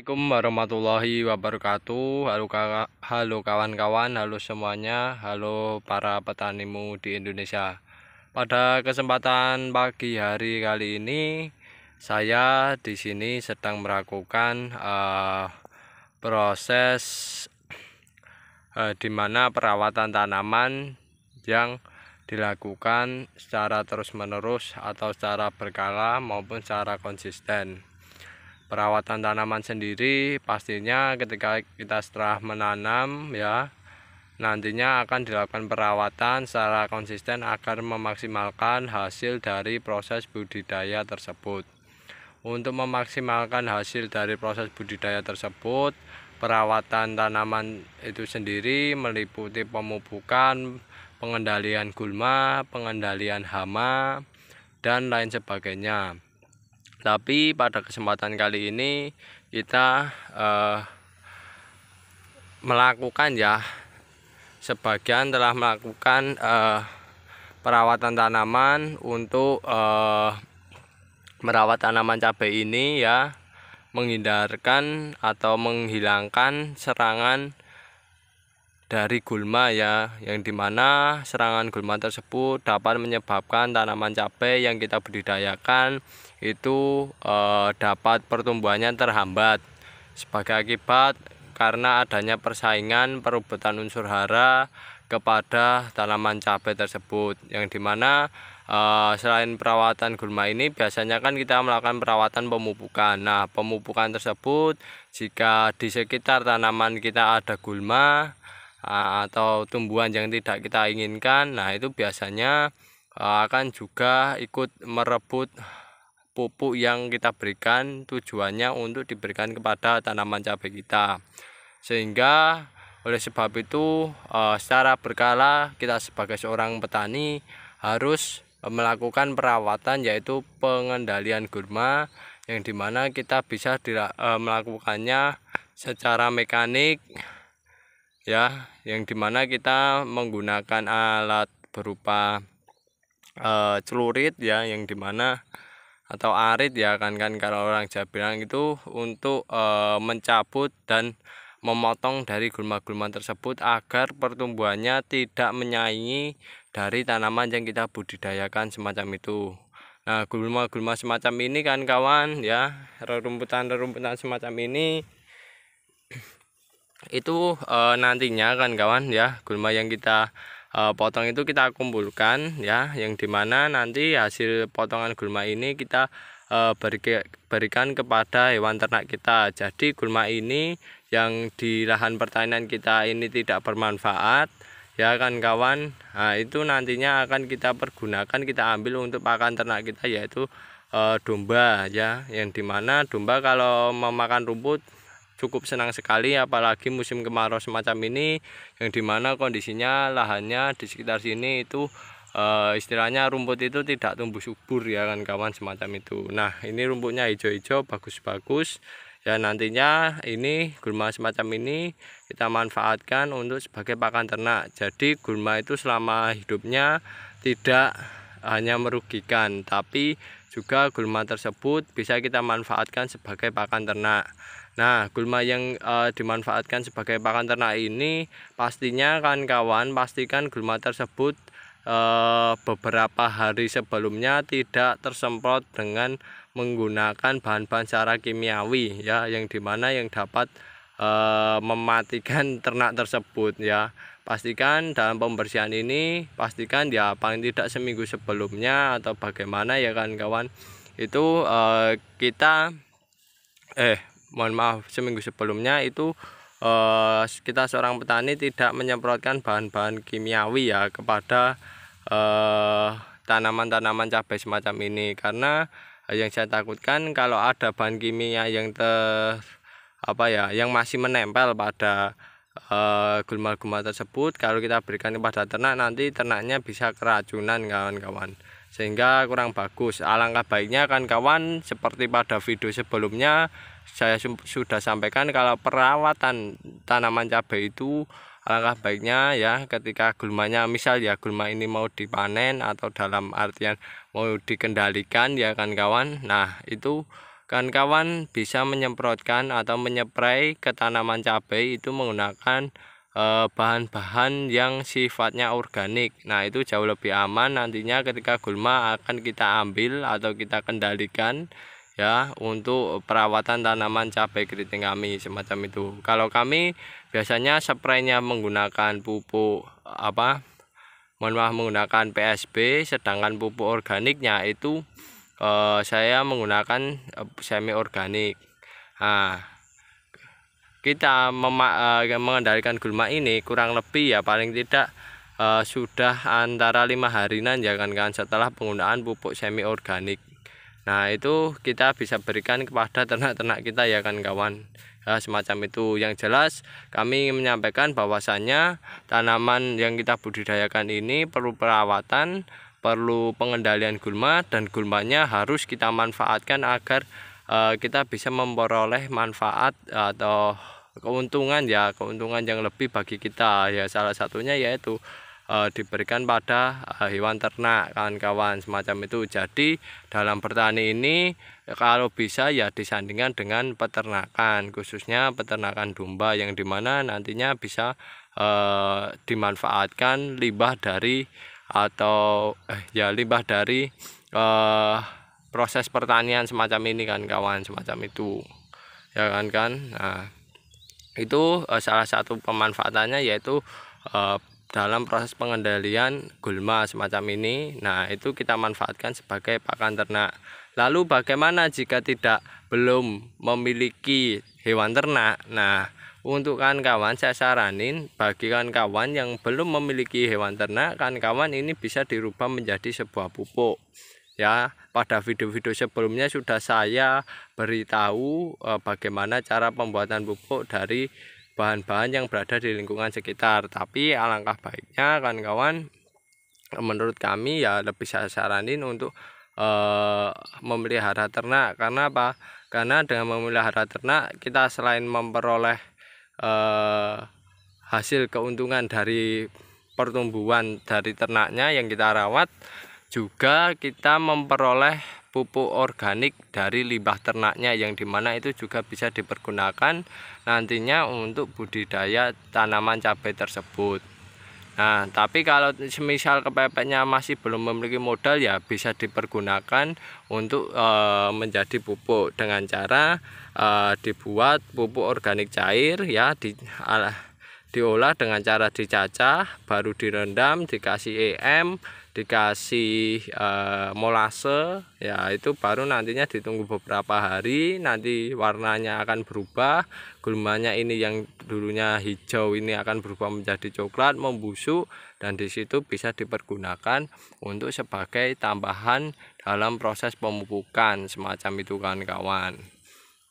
Assalamualaikum warahmatullahi wabarakatuh. Halo kawan-kawan, halo semuanya, halo para petanimu di Indonesia. Pada kesempatan pagi hari kali ini, saya di sini sedang melakukan proses di mana perawatan tanaman yang dilakukan secara terus-menerus atau secara berkala maupun secara konsisten. Perawatan tanaman sendiri pastinya ketika kita setelah menanam ya, nantinya akan dilakukan perawatan secara konsisten agar memaksimalkan hasil dari proses budidaya tersebut. Untuk memaksimalkan hasil dari proses budidaya tersebut, perawatan tanaman itu sendiri meliputi pemupukan, pengendalian gulma, pengendalian hama, dan lain sebagainya. Tapi pada kesempatan kali ini kita melakukan sebagian telah melakukan perawatan tanaman untuk merawat tanaman cabai ini ya, menghindarkan atau menghilangkan serangan dari gulma ya, yang dimana serangan gulma tersebut dapat menyebabkan tanaman cabai yang kita budidayakan itu dapat pertumbuhannya terhambat sebagai akibat karena adanya persaingan perebutan unsur hara kepada tanaman cabai tersebut, yang dimana selain perawatan gulma ini biasanya kan kita melakukan perawatan pemupukan. Nah, pemupukan tersebut jika di sekitar tanaman kita ada gulma atau tumbuhan yang tidak kita inginkan, nah itu biasanya akan juga ikut merebut pupuk yang kita berikan, tujuannya untuk diberikan kepada tanaman cabai kita. Sehingga oleh sebab itu secara berkala kita sebagai seorang petani harus melakukan perawatan, yaitu pengendalian gulma, yang dimana kita bisa melakukannya secara mekanik ya, yang dimana kita menggunakan alat berupa celurit ya, yang dimana atau arit ya kan kalau orang Jawa bilang itu, untuk mencabut dan memotong dari gulma-gulma tersebut agar pertumbuhannya tidak menyaingi dari tanaman yang kita budidayakan semacam itu. Nah, gulma-gulma semacam ini kan kawan ya, rerumputan-rerumputan semacam ini itu nantinya kan kawan ya, gulma yang kita potong itu kita kumpulkan ya, yang dimana nanti hasil potongan gulma ini kita berikan kepada hewan ternak kita. Jadi gulma ini yang di lahan pertanian kita ini tidak bermanfaat ya kan kawan, nah itu nantinya akan kita pergunakan, kita ambil untuk pakan ternak kita, yaitu domba ya, yang dimana domba kalau memakan rumput cukup senang sekali, apalagi musim kemarau semacam ini, yang dimana kondisinya lahannya di sekitar sini itu istilahnya rumput itu tidak tumbuh subur ya kan kawan, semacam itu. Nah, ini rumputnya hijau-hijau bagus-bagus ya, nantinya ini gulma semacam ini kita manfaatkan untuk sebagai pakan ternak. Jadi gulma itu selama hidupnya tidak hanya merugikan, tapi juga gulma tersebut bisa kita manfaatkan sebagai pakan ternak. Nah, gulma yang dimanfaatkan sebagai pakan ternak ini pastinya kan kawan, pastikan gulma tersebut beberapa hari sebelumnya tidak tersemprot dengan menggunakan bahan-bahan secara kimiawi ya, yang dimana yang dapat mematikan ternak tersebut ya. Pastikan dalam pembersihan ini, pastikan ya paling tidak seminggu sebelumnya atau bagaimana ya kan kawan, itu mohon maaf, seminggu sebelumnya itu kita seorang petani tidak menyemprotkan bahan-bahan kimiawi ya kepada tanaman-tanaman cabai semacam ini, karena yang saya takutkan kalau ada bahan kimia yang yang masih menempel pada gulma-gulma tersebut, kalau kita berikan kepada ternak, nanti ternaknya bisa keracunan kawan-kawan, sehingga kurang bagus. Alangkah baiknya kan kawan, seperti pada video sebelumnya saya sudah sampaikan, kalau perawatan tanaman cabai itu alangkah baiknya ya ketika gulmanya, misal ya gulma ini mau dipanen atau dalam artian mau dikendalikan ya kan kawan, nah itu kawan-kawan bisa menyemprotkan atau menyeprai ke tanaman cabai itu menggunakan bahan-bahan yang sifatnya organik. Nah, itu jauh lebih aman nantinya ketika gulma akan kita ambil atau kita kendalikan ya untuk perawatan tanaman cabai keriting kami semacam itu. Kalau kami biasanya spraynya menggunakan pupuk menggunakan PSB, sedangkan pupuk organiknya itu saya menggunakan semi organik. Nah, kita mengendalikan gulma ini kurang lebih ya paling tidak sudah antara 5 harian ya kan setelah penggunaan pupuk semi organik. Nah, itu kita bisa berikan kepada ternak-ternak kita ya kan kawan. Ya, semacam itu. Yang jelas kami ingin menyampaikan bahwasannya tanaman yang kita budidayakan ini perlu perawatan, perlu pengendalian gulma, dan gulmanya harus kita manfaatkan agar kita bisa memperoleh manfaat atau keuntungan yang lebih bagi kita ya. Salah satunya yaitu diberikan pada hewan ternak kawan-kawan semacam itu. Jadi dalam bertani ini kalau bisa ya disandingkan dengan peternakan, khususnya peternakan domba yang dimana nantinya bisa dimanfaatkan limbah dari proses pertanian semacam ini kan kawan, semacam itu ya kan. Nah, itu salah satu pemanfaatannya yaitu dalam proses pengendalian gulma semacam ini. Nah, itu kita manfaatkan sebagai pakan ternak. Lalu bagaimana jika belum memiliki hewan ternak? Nah, untuk kawan-kawan saya saranin bagi kawan-kawan yang belum memiliki hewan ternak, kawan-kawan ini bisa dirubah menjadi sebuah pupuk. Ya, pada video-video sebelumnya sudah saya beritahu bagaimana cara pembuatan pupuk dari bahan-bahan yang berada di lingkungan sekitar. Tapi alangkah baiknya kawan-kawan, menurut kami ya lebih saya saranin untuk memelihara ternak. Karena apa? Karena dengan memelihara ternak kita selain memperoleh hasil keuntungan dari pertumbuhan dari ternaknya yang kita rawat, juga kita memperoleh pupuk organik dari limbah ternaknya yang dimana itu juga bisa dipergunakan nantinya untuk budidaya tanaman cabai tersebut. Nah, tapi kalau semisal kepepetnya masih belum memiliki modal ya bisa dipergunakan untuk menjadi pupuk dengan cara dibuat pupuk organik cair ya, diolah dengan cara dicacah, baru direndam, dikasih EM, dikasih molase ya, itu baru nantinya ditunggu beberapa hari, nanti warnanya akan berubah, gulmanya ini yang dulunya hijau ini akan berubah menjadi coklat, membusuk, dan disitu bisa dipergunakan untuk sebagai tambahan dalam proses pemupukan semacam itu kawan-kawan.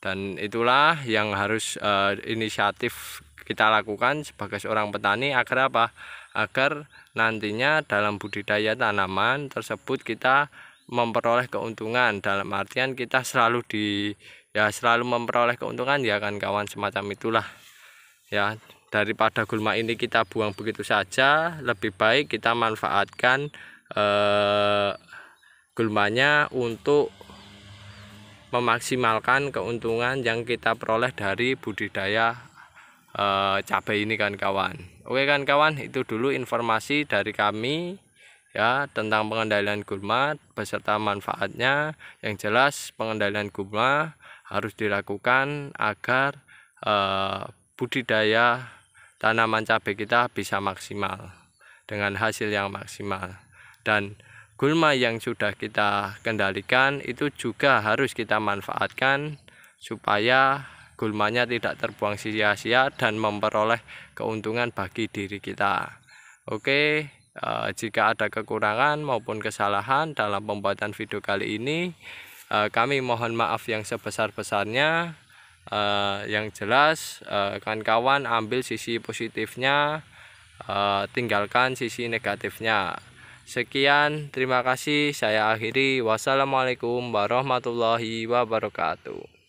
Dan itulah yang harus inisiatif kita lakukan sebagai seorang petani agar apa? Agar nantinya dalam budidaya tanaman tersebut kita memperoleh keuntungan, dalam artian kita selalu memperoleh keuntungan ya kan kawan, semacam itulah ya. Daripada gulma ini kita buang begitu saja, lebih baik kita manfaatkan gulmanya untuk memaksimalkan keuntungan yang kita peroleh dari budidaya cabai ini kan kawan. Oke kan kawan, itu dulu informasi dari kami ya tentang pengendalian gulma beserta manfaatnya. Yang jelas pengendalian gulma harus dilakukan agar budidaya tanaman cabai kita bisa maksimal dengan hasil yang maksimal. Dan gulma yang sudah kita kendalikan itu juga harus kita manfaatkan supaya gulmanya tidak terbuang sia-sia dan memperoleh keuntungan bagi diri kita. Oke, jika ada kekurangan maupun kesalahan dalam pembuatan video kali ini, kami mohon maaf yang sebesar-besarnya. Yang jelas kawan-kawan ambil sisi positifnya, tinggalkan sisi negatifnya. Sekian, terima kasih, saya akhiri. Wassalamualaikum warahmatullahi wabarakatuh.